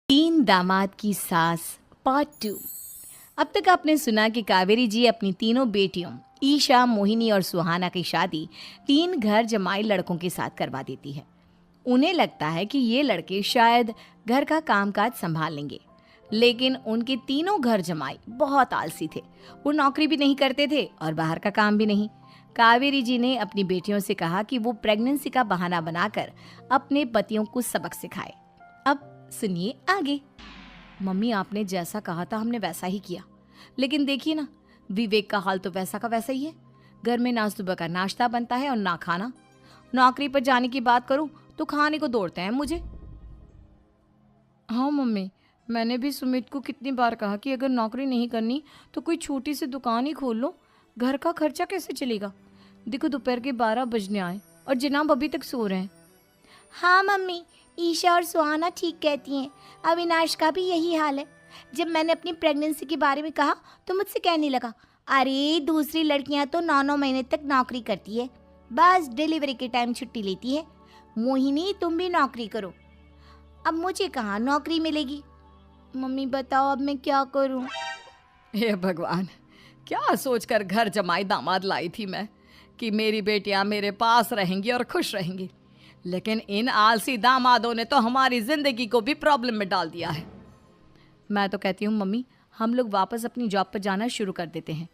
तीन दामाद की सास पार्ट 2। अब तक आपने सुना कि कावेरी जी अपनी तीनों बेटियों ईशा, मोहिनी और सुहाना की शादी तीन घर जमाई लड़कों के साथ करवा देती है। उन्हें लगता है कि ये लड़के शायद घर का कामकाज संभाल लेंगे, लेकिन उनके तीनों घर जमाई बहुत आलसी थे। वो नौकरी भी नहीं करते थे और बाहर का काम भी नहीं। कावेरी जी ने अपनी बेटियों से कहा कि वो प्रेगनेंसी का बहाना बनाकर अपने पतियों को सबक सिखाए। अब सुनिए आगे। मम्मी, आपने जैसा कहा था हमने वैसा ही किया, लेकिन देखिए ना, विवेक का हाल तो वैसा का वैसा ही है। घर में ना सुबह का नाश्ता बनता है और ना खाना। नौकरी पर जाने की बात करूं तो खाने को दौड़ते हैं मुझे। हाँ मम्मी, मैंने भी सुमित को कितनी बार कहा कि अगर नौकरी नहीं करनी तो कोई छोटी सी दुकान ही खोल लो। घर का खर्चा कैसे चलेगा? देखो, दोपहर के 12 बजने आए और जनाब अभी तक सो रहे हैं। हाँ मम्मी, ईशा और सुहाना ठीक कहती हैं। अविनाश का भी यही हाल है। जब मैंने अपनी प्रेगनेंसी के बारे में कहा तो मुझसे कहने लगा, अरे दूसरी लड़कियां तो 9-9 महीने तक नौकरी करती है, बस डिलीवरी के टाइम छुट्टी लेती है। मोहिनी, तुम भी नौकरी करो। अब मुझे कहाँ नौकरी मिलेगी? मम्मी बताओ, अब मैं क्या करूँ? हे भगवान, क्या सोचकर घर जमाई दामाद लाई थी मैं कि मेरी बेटियां मेरे पास रहेंगी और खुश रहेंगी, लेकिन इन आलसी दामादों ने तो हमारी जिंदगी को भी प्रॉब्लम में डाल दिया है। मैं तो कहती हूँ मम्मी, हम लोग वापस अपनी जॉब पर जाना शुरू कर देते हैं।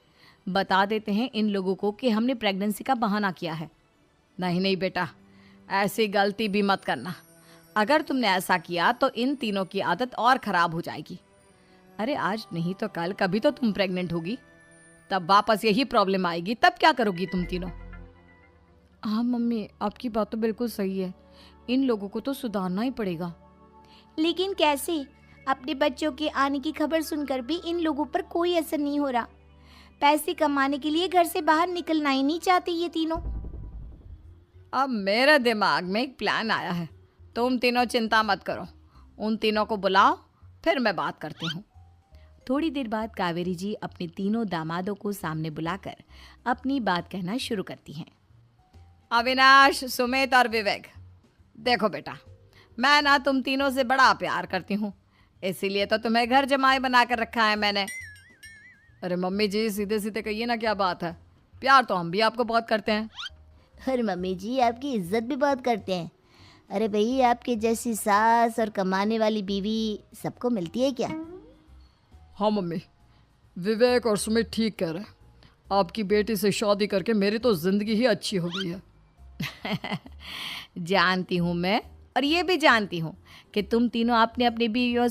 बता देते हैं इन लोगों को कि हमने प्रेगनेंसी का बहाना किया है। नहीं नहीं बेटा, ऐसी गलती भी मत करना। अगर तुमने ऐसा किया तो इन तीनों की आदत और ख़राब हो जाएगी। अरे आज नहीं तो कल कभी तो तुम प्रेग्नेंट होगी, तब वापस यही प्रॉब्लम आएगी। तब क्या करोगी तुम तीनों? हाँ मम्मी, आपकी बात तो बिल्कुल सही है। इन लोगों को तो सुधारना ही पड़ेगा। लेकिन कैसे? अपने बच्चों के आने की खबर सुनकर भी इन लोगों पर कोई असर नहीं हो रहा। पैसे कमाने के लिए घर से बाहर निकलना ही नहीं चाहते ये तीनों। अब मेरे दिमाग में एक प्लान आया है। तुम तीनों चिंता मत करो, उन तीनों को बुलाओ, फिर मैं बात करती हूँ। थोड़ी देर बाद कावेरी जी अपने तीनों दामादों को सामने बुलाकर अपनी बात कहना शुरू करती हैं। अविनाश, सुमित और विवेक, देखो बेटा, मैं ना तुम तीनों से बड़ा प्यार करती हूँ, इसीलिए तो तुम्हें घर जमाई बना कर रखा है मैंने। अरे मम्मी जी, सीधे सीधे कहिए ना, क्या बात है? प्यार तो हम भी आपको बहुत करते हैं। अरे मम्मी जी, आपकी इज्जत भी बहुत करते हैं। अरे भाई, आपके जैसी सास और कमाने वाली बीवी सबको मिलती है क्या? हाँ मम्मी, विवेक और सुमित ठीक कह रहे हैं। आपकी बेटी से शादी करके मेरी तो ज़िंदगी ही अच्छी हो गई है। जानती हूँ मैं, और ये भी जानती हूँ कि तुम तीनों अपने अपने बीवियों